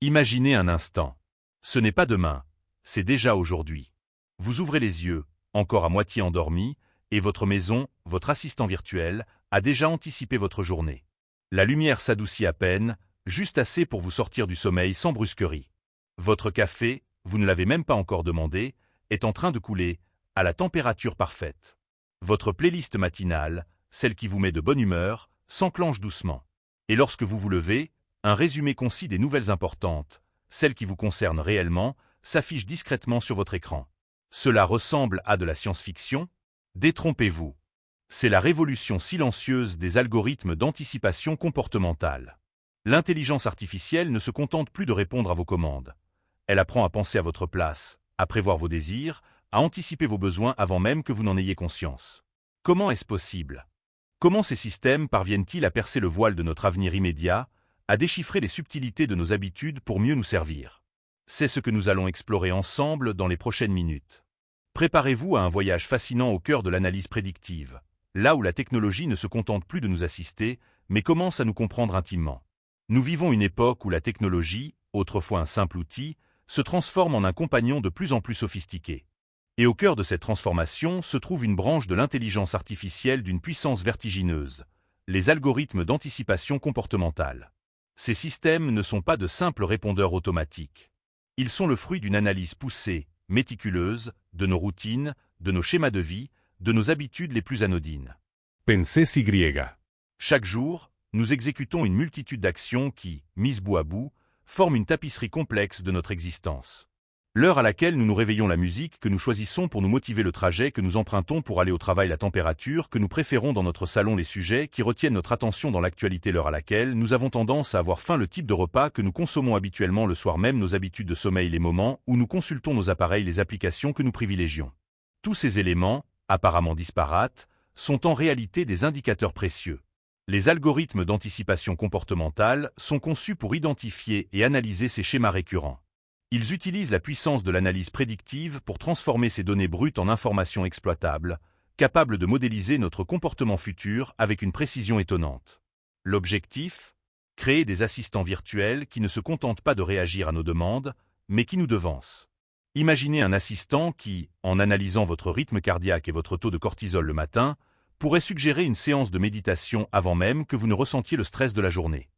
Imaginez un instant. Ce n'est pas demain, c'est déjà aujourd'hui. Vous ouvrez les yeux, encore à moitié endormi, et votre maison, votre assistant virtuel, a déjà anticipé votre journée. La lumière s'adoucit à peine, juste assez pour vous sortir du sommeil sans brusquerie. Votre café, vous ne l'avez même pas encore demandé, est en train de couler, à la température parfaite. Votre playlist matinale, celle qui vous met de bonne humeur, s'enclenche doucement. Et lorsque vous vous levez, un résumé concis des nouvelles importantes, celles qui vous concernent réellement, s'affiche discrètement sur votre écran. Cela ressemble à de la science-fiction? Détrompez-vous. C'est la révolution silencieuse des algorithmes d'anticipation comportementale. L'intelligence artificielle ne se contente plus de répondre à vos commandes. Elle apprend à penser à votre place, à prévoir vos désirs, à anticiper vos besoins avant même que vous n'en ayez conscience. Comment est-ce possible? Comment ces systèmes parviennent-ils à percer le voile de notre avenir immédiat, à déchiffrer les subtilités de nos habitudes pour mieux nous servir? C'est ce que nous allons explorer ensemble dans les prochaines minutes. Préparez-vous à un voyage fascinant au cœur de l'analyse prédictive, là où la technologie ne se contente plus de nous assister, mais commence à nous comprendre intimement. Nous vivons une époque où la technologie, autrefois un simple outil, se transforme en un compagnon de plus en plus sophistiqué. Et au cœur de cette transformation se trouve une branche de l'intelligence artificielle d'une puissance vertigineuse, les algorithmes d'anticipation comportementale. Ces systèmes ne sont pas de simples répondeurs automatiques. Ils sont le fruit d'une analyse poussée, méticuleuse, de nos routines, de nos schémas de vie, de nos habitudes les plus anodines. Pensez si griega. Chaque jour, nous exécutons une multitude d'actions qui, mises bout à bout, forment une tapisserie complexe de notre existence. L'heure à laquelle nous nous réveillons, la musique que nous choisissons pour nous motiver, le trajet que nous empruntons pour aller au travail, la température que nous préférons dans notre salon, les sujets qui retiennent notre attention dans l'actualité, l'heure à laquelle nous avons tendance à avoir faim, le type de repas que nous consommons habituellement le soir même, nos habitudes de sommeil, les moments où nous consultons nos appareils, les applications que nous privilégions. Tous ces éléments, apparemment disparates, sont en réalité des indicateurs précieux. Les algorithmes d'anticipation comportementale sont conçus pour identifier et analyser ces schémas récurrents. Ils utilisent la puissance de l'analyse prédictive pour transformer ces données brutes en informations exploitables, capables de modéliser notre comportement futur avec une précision étonnante. L'objectif? Créer des assistants virtuels qui ne se contentent pas de réagir à nos demandes, mais qui nous devancent. Imaginez un assistant qui, en analysant votre rythme cardiaque et votre taux de cortisol le matin, pourrait suggérer une séance de méditation avant même que vous ne ressentiez le stress de la journée.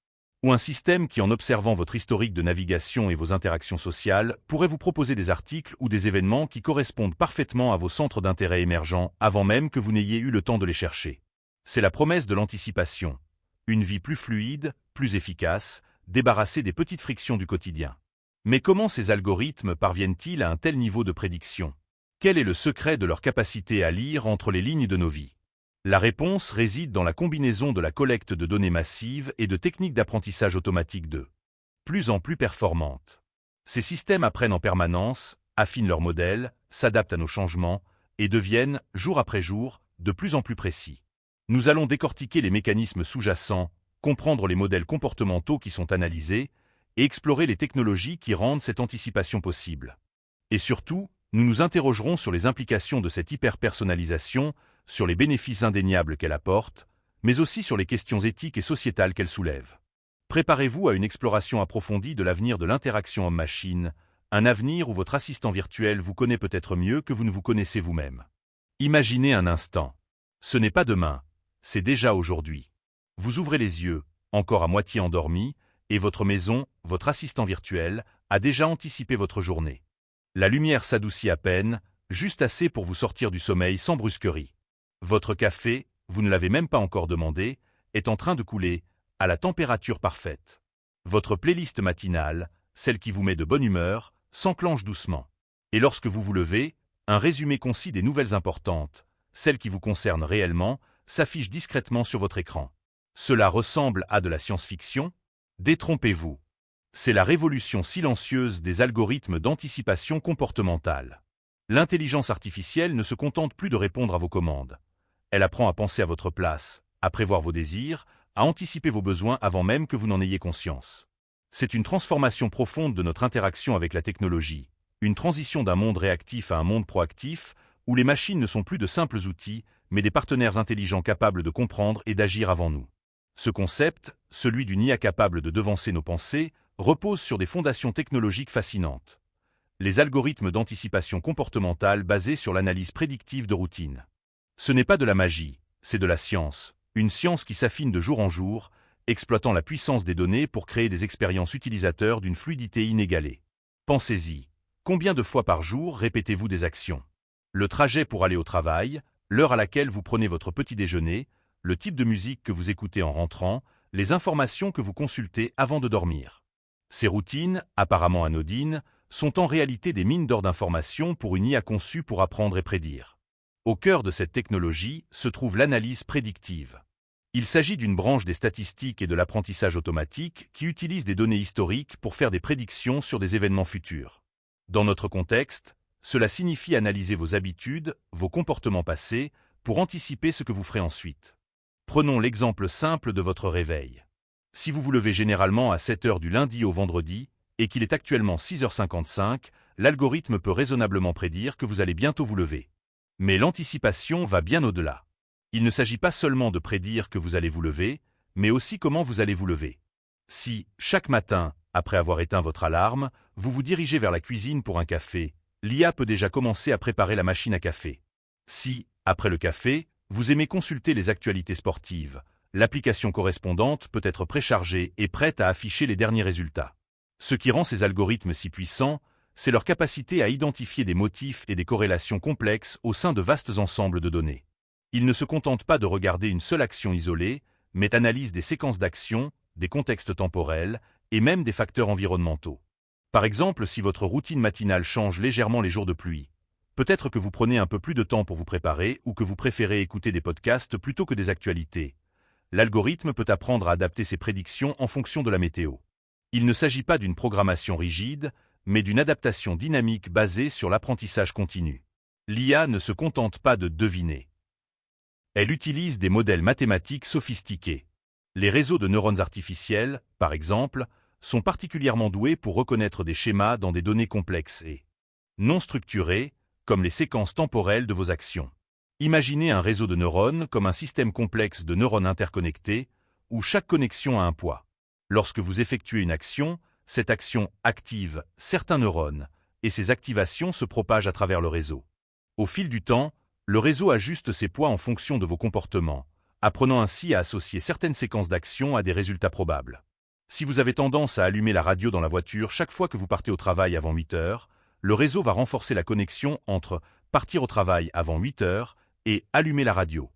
Ou un système qui, en observant votre historique de navigation et vos interactions sociales, pourrait vous proposer des articles ou des événements qui correspondent parfaitement à vos centres d'intérêt émergents avant même que vous n'ayez eu le temps de les chercher. C'est la promesse de l'anticipation. Une vie plus fluide, plus efficace, débarrassée des petites frictions du quotidien. Mais comment ces algorithmes parviennent-ils à un tel niveau de prédiction? Quel est le secret de leur capacité à lire entre les lignes de nos vies? La réponse réside dans la combinaison de la collecte de données massives et de techniques d'apprentissage automatique de plus en plus performantes. Ces systèmes apprennent en permanence, affinent leurs modèles, s'adaptent à nos changements et deviennent, jour après jour, de plus en plus précis. Nous allons décortiquer les mécanismes sous-jacents, comprendre les modèles comportementaux qui sont analysés et explorer les technologies qui rendent cette anticipation possible. Et surtout, nous nous interrogerons sur les implications de cette hyper-personnalisation, sur les bénéfices indéniables qu'elle apporte, mais aussi sur les questions éthiques et sociétales qu'elle soulève. Préparez-vous à une exploration approfondie de l'avenir de l'interaction homme-machine, un avenir où votre assistant virtuel vous connaît peut-être mieux que vous ne vous connaissez vous-même. Imaginez un instant. Ce n'est pas demain, c'est déjà aujourd'hui. Vous ouvrez les yeux, encore à moitié endormi, et votre maison, votre assistant virtuel, a déjà anticipé votre journée. La lumière s'adoucit à peine, juste assez pour vous sortir du sommeil sans brusquerie. Votre café, vous ne l'avez même pas encore demandé, est en train de couler, à la température parfaite. Votre playlist matinale, celle qui vous met de bonne humeur, s'enclenche doucement. Et lorsque vous vous levez, un résumé concis des nouvelles importantes, celles qui vous concernent réellement, s'affiche discrètement sur votre écran. Cela ressemble à de la science-fiction? Détrompez-vous. C'est la révolution silencieuse des algorithmes d'anticipation comportementale. L'intelligence artificielle ne se contente plus de répondre à vos commandes. Elle apprend à penser à votre place, à prévoir vos désirs, à anticiper vos besoins avant même que vous n'en ayez conscience. C'est une transformation profonde de notre interaction avec la technologie, une transition d'un monde réactif à un monde proactif, où les machines ne sont plus de simples outils, mais des partenaires intelligents capables de comprendre et d'agir avant nous. Ce concept, celui d'une IA capable de devancer nos pensées, repose sur des fondations technologiques fascinantes. Les algorithmes d'anticipation comportementale basés sur l'analyse prédictive de routine. Ce n'est pas de la magie, c'est de la science, une science qui s'affine de jour en jour, exploitant la puissance des données pour créer des expériences utilisateurs d'une fluidité inégalée. Pensez-y, combien de fois par jour répétez-vous des actions? Le trajet pour aller au travail, l'heure à laquelle vous prenez votre petit déjeuner, le type de musique que vous écoutez en rentrant, les informations que vous consultez avant de dormir. Ces routines, apparemment anodines, sont en réalité des mines d'or d'informations pour une IA conçue pour apprendre et prédire. Au cœur de cette technologie se trouve l'analyse prédictive. Il s'agit d'une branche des statistiques et de l'apprentissage automatique qui utilise des données historiques pour faire des prédictions sur des événements futurs. Dans notre contexte, cela signifie analyser vos habitudes, vos comportements passés, pour anticiper ce que vous ferez ensuite. Prenons l'exemple simple de votre réveil. Si vous vous levez généralement à 7 heures du lundi au vendredi, et qu'il est actuellement 6h55, l'algorithme peut raisonnablement prédire que vous allez bientôt vous lever. Mais l'anticipation va bien au-delà. Il ne s'agit pas seulement de prédire que vous allez vous lever, mais aussi comment vous allez vous lever. Si, chaque matin, après avoir éteint votre alarme, vous vous dirigez vers la cuisine pour un café, l'IA peut déjà commencer à préparer la machine à café. Si, après le café, vous aimez consulter les actualités sportives, l'application correspondante peut être préchargée et prête à afficher les derniers résultats. Ce qui rend ces algorithmes si puissants, c'est leur capacité à identifier des motifs et des corrélations complexes au sein de vastes ensembles de données. Ils ne se contentent pas de regarder une seule action isolée, mais analysent des séquences d'actions, des contextes temporels et même des facteurs environnementaux. Par exemple, si votre routine matinale change légèrement les jours de pluie, peut-être que vous prenez un peu plus de temps pour vous préparer ou que vous préférez écouter des podcasts plutôt que des actualités. L'algorithme peut apprendre à adapter ses prédictions en fonction de la météo. Il ne s'agit pas d'une programmation rigide, mais d'une adaptation dynamique basée sur l'apprentissage continu. L'IA ne se contente pas de deviner. Elle utilise des modèles mathématiques sophistiqués. Les réseaux de neurones artificiels, par exemple, sont particulièrement doués pour reconnaître des schémas dans des données complexes et non structurées, comme les séquences temporelles de vos actions. Imaginez un réseau de neurones comme un système complexe de neurones interconnectés, où chaque connexion a un poids. Lorsque vous effectuez une action, cette action active certains neurones, et ces activations se propagent à travers le réseau. Au fil du temps, le réseau ajuste ses poids en fonction de vos comportements, apprenant ainsi à associer certaines séquences d'actions à des résultats probables. Si vous avez tendance à allumer la radio dans la voiture chaque fois que vous partez au travail avant 8 heures, le réseau va renforcer la connexion entre partir au travail avant 8 heures et allumer la radio.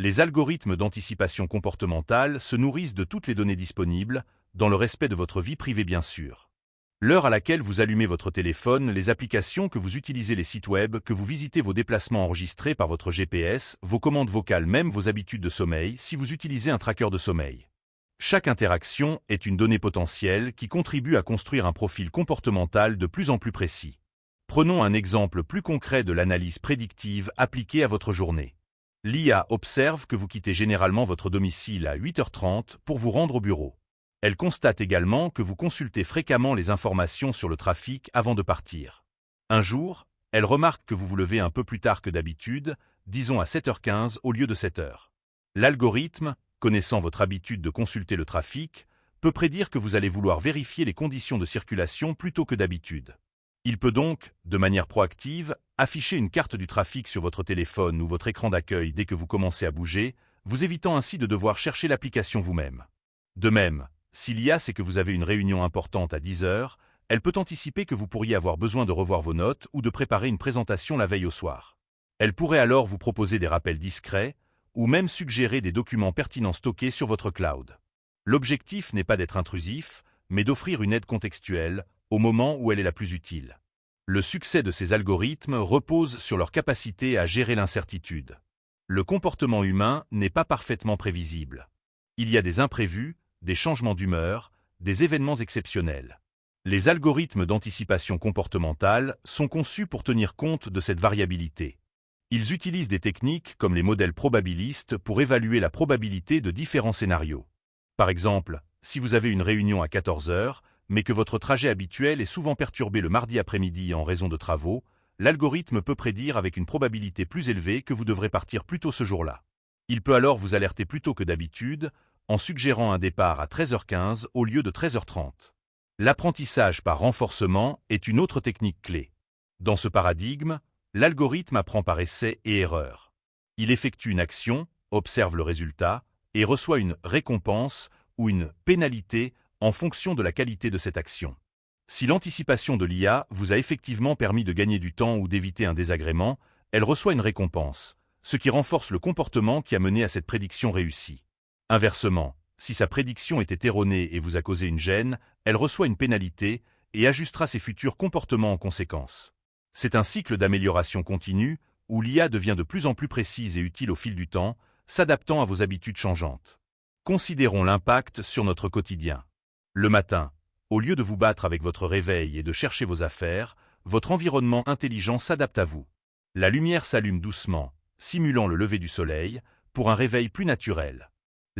Les algorithmes d'anticipation comportementale se nourrissent de toutes les données disponibles, dans le respect de votre vie privée bien sûr. L'heure à laquelle vous allumez votre téléphone, les applications que vous utilisez, les sites web, que vous visitez, vos déplacements enregistrés par votre GPS, vos commandes vocales, même vos habitudes de sommeil, si vous utilisez un tracker de sommeil. Chaque interaction est une donnée potentielle qui contribue à construire un profil comportemental de plus en plus précis. Prenons un exemple plus concret de l'analyse prédictive appliquée à votre journée. L'IA observe que vous quittez généralement votre domicile à 8h30 pour vous rendre au bureau. Elle constate également que vous consultez fréquemment les informations sur le trafic avant de partir. Un jour, elle remarque que vous vous levez un peu plus tard que d'habitude, disons à 7h15 au lieu de 7h. L'algorithme, connaissant votre habitude de consulter le trafic, peut prédire que vous allez vouloir vérifier les conditions de circulation plutôt que d'habitude. Il peut donc, de manière proactive, afficher une carte du trafic sur votre téléphone ou votre écran d'accueil dès que vous commencez à bouger, vous évitant ainsi de devoir chercher l'application vous-même. De même, si l'IA sait que vous avez une réunion importante à 10 heures, elle peut anticiper que vous pourriez avoir besoin de revoir vos notes ou de préparer une présentation la veille au soir. Elle pourrait alors vous proposer des rappels discrets ou même suggérer des documents pertinents stockés sur votre cloud. L'objectif n'est pas d'être intrusif, mais d'offrir une aide contextuelle au moment où elle est la plus utile. Le succès de ces algorithmes repose sur leur capacité à gérer l'incertitude. Le comportement humain n'est pas parfaitement prévisible. Il y a des imprévus, des changements d'humeur, des événements exceptionnels. Les algorithmes d'anticipation comportementale sont conçus pour tenir compte de cette variabilité. Ils utilisent des techniques comme les modèles probabilistes pour évaluer la probabilité de différents scénarios. Par exemple, si vous avez une réunion à 14 heures, mais que votre trajet habituel est souvent perturbé le mardi après-midi en raison de travaux, l'algorithme peut prédire avec une probabilité plus élevée que vous devrez partir plus tôt ce jour-là. Il peut alors vous alerter plus tôt que d'habitude, en suggérant un départ à 13h15 au lieu de 13h30. L'apprentissage par renforcement est une autre technique clé. Dans ce paradigme, l'algorithme apprend par essai et erreur. Il effectue une action, observe le résultat, et reçoit une récompense ou une pénalité en fonction de la qualité de cette action. Si l'anticipation de l'IA vous a effectivement permis de gagner du temps ou d'éviter un désagrément, elle reçoit une récompense, ce qui renforce le comportement qui a mené à cette prédiction réussie. Inversement, si sa prédiction était erronée et vous a causé une gêne, elle reçoit une pénalité et ajustera ses futurs comportements en conséquence. C'est un cycle d'amélioration continue où l'IA devient de plus en plus précise et utile au fil du temps, s'adaptant à vos habitudes changeantes. Considérons l'impact sur notre quotidien. Le matin, au lieu de vous battre avec votre réveil et de chercher vos affaires, votre environnement intelligent s'adapte à vous. La lumière s'allume doucement, simulant le lever du soleil, pour un réveil plus naturel.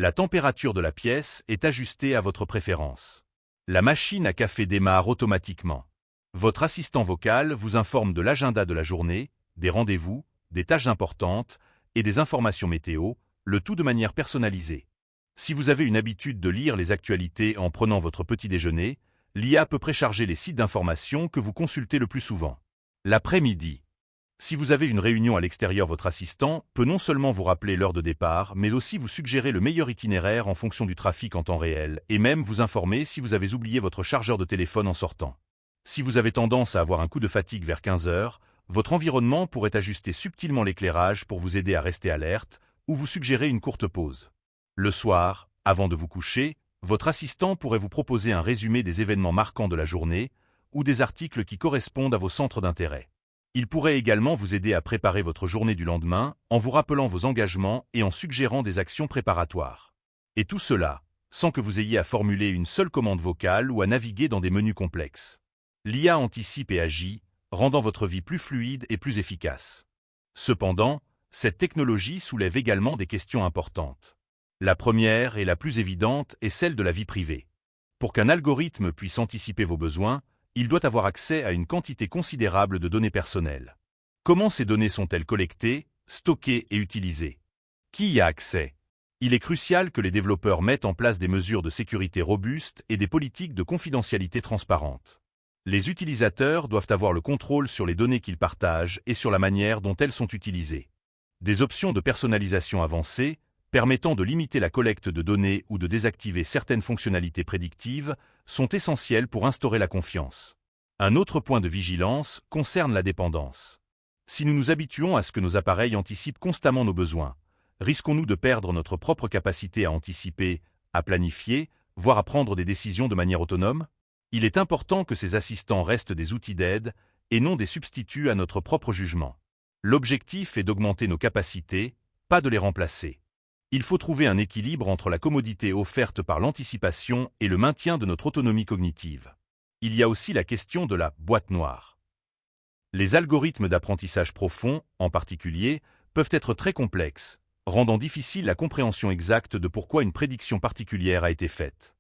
La température de la pièce est ajustée à votre préférence. La machine à café démarre automatiquement. Votre assistant vocal vous informe de l'agenda de la journée, des rendez-vous, des tâches importantes et des informations météo, le tout de manière personnalisée. Si vous avez une habitude de lire les actualités en prenant votre petit déjeuner, l'IA peut précharger les sites d'information que vous consultez le plus souvent. L'après-midi. Si vous avez une réunion à l'extérieur, votre assistant peut non seulement vous rappeler l'heure de départ, mais aussi vous suggérer le meilleur itinéraire en fonction du trafic en temps réel, et même vous informer si vous avez oublié votre chargeur de téléphone en sortant. Si vous avez tendance à avoir un coup de fatigue vers 15 heures, votre environnement pourrait ajuster subtilement l'éclairage pour vous aider à rester alerte, ou vous suggérer une courte pause. Le soir, avant de vous coucher, votre assistant pourrait vous proposer un résumé des événements marquants de la journée, ou des articles qui correspondent à vos centres d'intérêt. Il pourrait également vous aider à préparer votre journée du lendemain en vous rappelant vos engagements et en suggérant des actions préparatoires. Et tout cela, sans que vous ayez à formuler une seule commande vocale ou à naviguer dans des menus complexes. L'IA anticipe et agit, rendant votre vie plus fluide et plus efficace. Cependant, cette technologie soulève également des questions importantes. La première et la plus évidente est celle de la vie privée. Pour qu'un algorithme puisse anticiper vos besoins, il doit avoir accès à une quantité considérable de données personnelles. Comment ces données sont-elles collectées, stockées et utilisées? Qui y a accès? Il est crucial que les développeurs mettent en place des mesures de sécurité robustes et des politiques de confidentialité transparentes. Les utilisateurs doivent avoir le contrôle sur les données qu'ils partagent et sur la manière dont elles sont utilisées. Des options de personnalisation avancées, permettant de limiter la collecte de données ou de désactiver certaines fonctionnalités prédictives, sont essentielles pour instaurer la confiance. Un autre point de vigilance concerne la dépendance. Si nous nous habituons à ce que nos appareils anticipent constamment nos besoins, risquons-nous de perdre notre propre capacité à anticiper, à planifier, voire à prendre des décisions de manière autonome? Il est important que ces assistants restent des outils d'aide et non des substituts à notre propre jugement. L'objectif est d'augmenter nos capacités, pas de les remplacer. Il faut trouver un équilibre entre la commodité offerte par l'anticipation et le maintien de notre autonomie cognitive. Il y a aussi la question de la boîte noire. Les algorithmes d'apprentissage profond, en particulier, peuvent être très complexes, rendant difficile la compréhension exacte de pourquoi une prédiction particulière a été faite.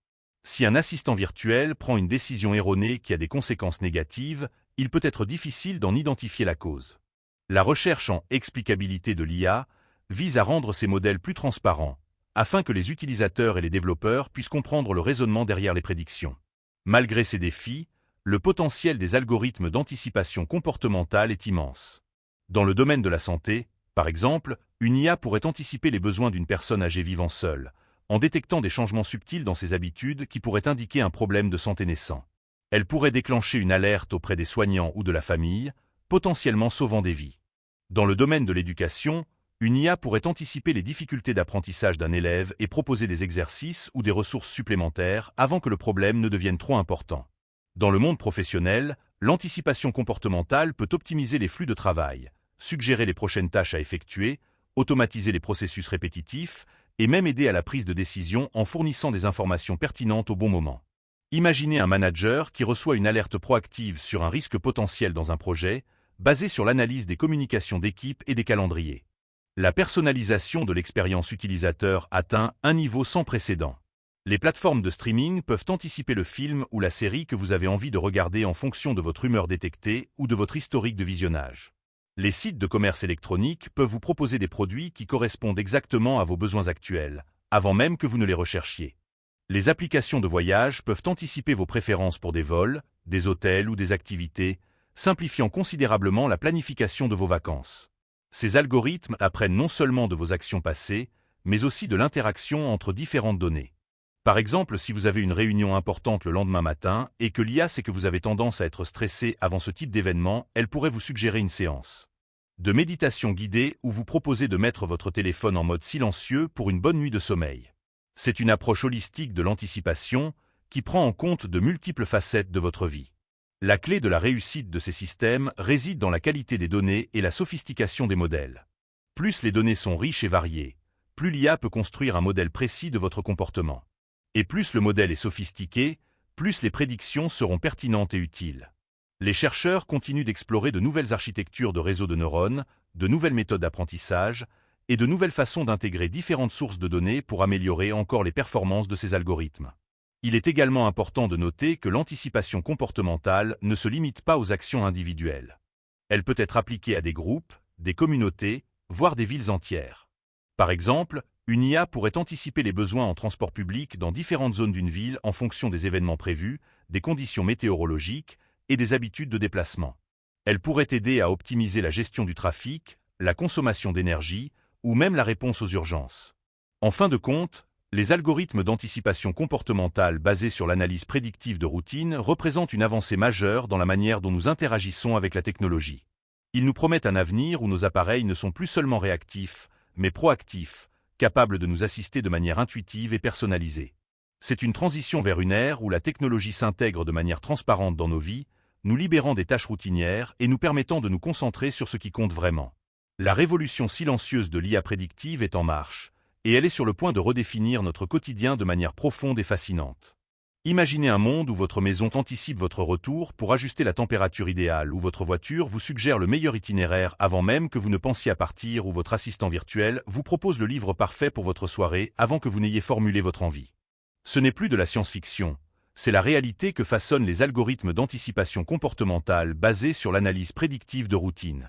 Si un assistant virtuel prend une décision erronée qui a des conséquences négatives, il peut être difficile d'en identifier la cause. La recherche en explicabilité de l'IA vise à rendre ces modèles plus transparents, afin que les utilisateurs et les développeurs puissent comprendre le raisonnement derrière les prédictions. Malgré ces défis, le potentiel des algorithmes d'anticipation comportementale est immense. Dans le domaine de la santé, par exemple, une IA pourrait anticiper les besoins d'une personne âgée vivant seule, en détectant des changements subtils dans ses habitudes qui pourraient indiquer un problème de santé naissant. Elle pourrait déclencher une alerte auprès des soignants ou de la famille, potentiellement sauvant des vies. Dans le domaine de l'éducation, une IA pourrait anticiper les difficultés d'apprentissage d'un élève et proposer des exercices ou des ressources supplémentaires avant que le problème ne devienne trop important. Dans le monde professionnel, l'anticipation comportementale peut optimiser les flux de travail, suggérer les prochaines tâches à effectuer, automatiser les processus répétitifs et même aider à la prise de décision en fournissant des informations pertinentes au bon moment. Imaginez un manager qui reçoit une alerte proactive sur un risque potentiel dans un projet, basé sur l'analyse des communications d'équipe et des calendriers. La personnalisation de l'expérience utilisateur atteint un niveau sans précédent. Les plateformes de streaming peuvent anticiper le film ou la série que vous avez envie de regarder en fonction de votre humeur détectée ou de votre historique de visionnage. Les sites de commerce électronique peuvent vous proposer des produits qui correspondent exactement à vos besoins actuels, avant même que vous ne les recherchiez. Les applications de voyage peuvent anticiper vos préférences pour des vols, des hôtels ou des activités, simplifiant considérablement la planification de vos vacances. Ces algorithmes apprennent non seulement de vos actions passées, mais aussi de l'interaction entre différentes données. Par exemple, si vous avez une réunion importante le lendemain matin et que l'IA sait que vous avez tendance à être stressé avant ce type d'événement, elle pourrait vous suggérer une séance de méditation guidée ou vous proposer de mettre votre téléphone en mode silencieux pour une bonne nuit de sommeil. C'est une approche holistique de l'anticipation qui prend en compte de multiples facettes de votre vie. La clé de la réussite de ces systèmes réside dans la qualité des données et la sophistication des modèles. Plus les données sont riches et variées, plus l'IA peut construire un modèle précis de votre comportement. Et plus le modèle est sophistiqué, plus les prédictions seront pertinentes et utiles. Les chercheurs continuent d'explorer de nouvelles architectures de réseaux de neurones, de nouvelles méthodes d'apprentissage, et de nouvelles façons d'intégrer différentes sources de données pour améliorer encore les performances de ces algorithmes. Il est également important de noter que l'anticipation comportementale ne se limite pas aux actions individuelles. Elle peut être appliquée à des groupes, des communautés, voire des villes entières. Par exemple, une IA pourrait anticiper les besoins en transport public dans différentes zones d'une ville en fonction des événements prévus, des conditions météorologiques et des habitudes de déplacement. Elle pourrait aider à optimiser la gestion du trafic, la consommation d'énergie, ou même la réponse aux urgences. En fin de compte, les algorithmes d'anticipation comportementale basés sur l'analyse prédictive de routine représentent une avancée majeure dans la manière dont nous interagissons avec la technologie. Ils nous promettent un avenir où nos appareils ne sont plus seulement réactifs, mais proactifs, capables de nous assister de manière intuitive et personnalisée. C'est une transition vers une ère où la technologie s'intègre de manière transparente dans nos vies, nous libérant des tâches routinières et nous permettant de nous concentrer sur ce qui compte vraiment. La révolution silencieuse de l'IA prédictive est en marche, et elle est sur le point de redéfinir notre quotidien de manière profonde et fascinante. Imaginez un monde où votre maison anticipe votre retour pour ajuster la température idéale, où votre voiture vous suggère le meilleur itinéraire avant même que vous ne pensiez à partir, ou votre assistant virtuel vous propose le livre parfait pour votre soirée avant que vous n'ayez formulé votre envie. Ce n'est plus de la science-fiction, c'est la réalité que façonnent les algorithmes d'anticipation comportementale basés sur l'analyse prédictive de routine.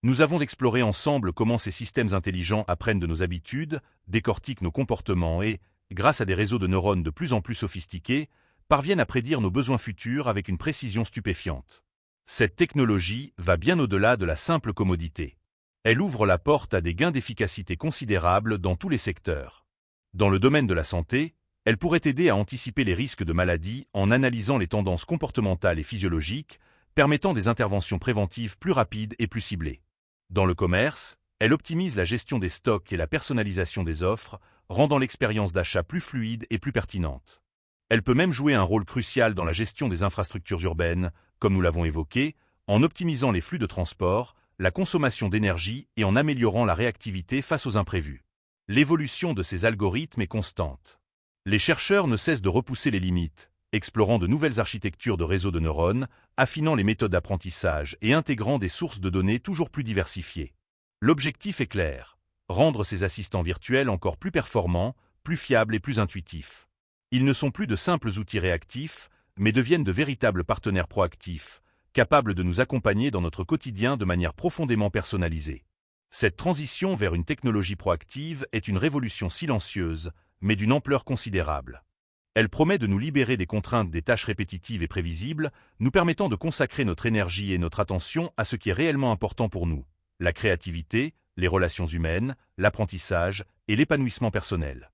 Nous avons exploré ensemble comment ces systèmes intelligents apprennent de nos habitudes, décortiquent nos comportements et, grâce à des réseaux de neurones de plus en plus sophistiqués, parviennent à prédire nos besoins futurs avec une précision stupéfiante. Cette technologie va bien au-delà de la simple commodité. Elle ouvre la porte à des gains d'efficacité considérables dans tous les secteurs. Dans le domaine de la santé, elle pourrait aider à anticiper les risques de maladies en analysant les tendances comportementales et physiologiques, permettant des interventions préventives plus rapides et plus ciblées. Dans le commerce, elle optimise la gestion des stocks et la personnalisation des offres, rendant l'expérience d'achat plus fluide et plus pertinente. Elle peut même jouer un rôle crucial dans la gestion des infrastructures urbaines, comme nous l'avons évoqué, en optimisant les flux de transport, la consommation d'énergie et en améliorant la réactivité face aux imprévus. L'évolution de ces algorithmes est constante. Les chercheurs ne cessent de repousser les limites, explorant de nouvelles architectures de réseaux de neurones, affinant les méthodes d'apprentissage et intégrant des sources de données toujours plus diversifiées. L'objectif est clair, rendre ces assistants virtuels encore plus performants, plus fiables et plus intuitifs. Ils ne sont plus de simples outils réactifs, mais deviennent de véritables partenaires proactifs, capables de nous accompagner dans notre quotidien de manière profondément personnalisée. Cette transition vers une technologie proactive est une révolution silencieuse, mais d'une ampleur considérable. Elle promet de nous libérer des contraintes des tâches répétitives et prévisibles, nous permettant de consacrer notre énergie et notre attention à ce qui est réellement important pour nous, la créativité, les relations humaines, l'apprentissage et l'épanouissement personnel.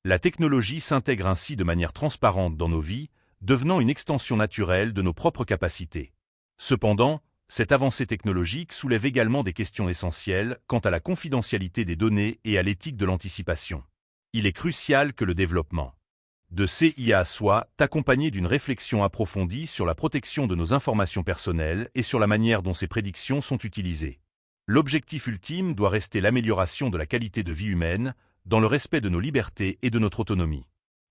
La technologie s'intègre ainsi de manière transparente dans nos vies, devenant une extension naturelle de nos propres capacités. Cependant, cette avancée technologique soulève également des questions essentielles quant à la confidentialité des données et à l'éthique de l'anticipation. Il est crucial que le développement de CIA soit accompagné d'une réflexion approfondie sur la protection de nos informations personnelles et sur la manière dont ces prédictions sont utilisées. L'objectif ultime doit rester l'amélioration de la qualité de vie humaine, dans le respect de nos libertés et de notre autonomie.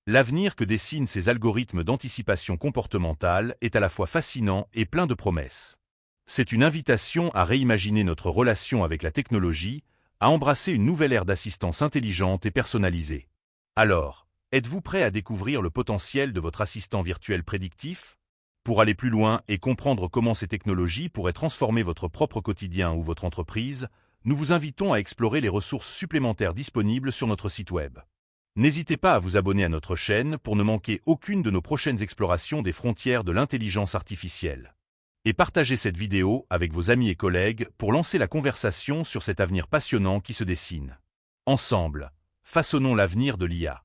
L'avenir que dessinent ces algorithmes d'anticipation comportementale est à la fois fascinant et plein de promesses. C'est une invitation à réimaginer notre relation avec la technologie, à embrasser une nouvelle ère d'assistance intelligente et personnalisée. Alors, êtes-vous prêt à découvrir le potentiel de votre assistant virtuel prédictif? Pour aller plus loin et comprendre comment ces technologies pourraient transformer votre propre quotidien ou votre entreprise, nous vous invitons à explorer les ressources supplémentaires disponibles sur notre site web. N'hésitez pas à vous abonner à notre chaîne pour ne manquer aucune de nos prochaines explorations des frontières de l'intelligence artificielle. Et partagez cette vidéo avec vos amis et collègues pour lancer la conversation sur cet avenir passionnant qui se dessine. Ensemble, façonnons l'avenir de l'IA.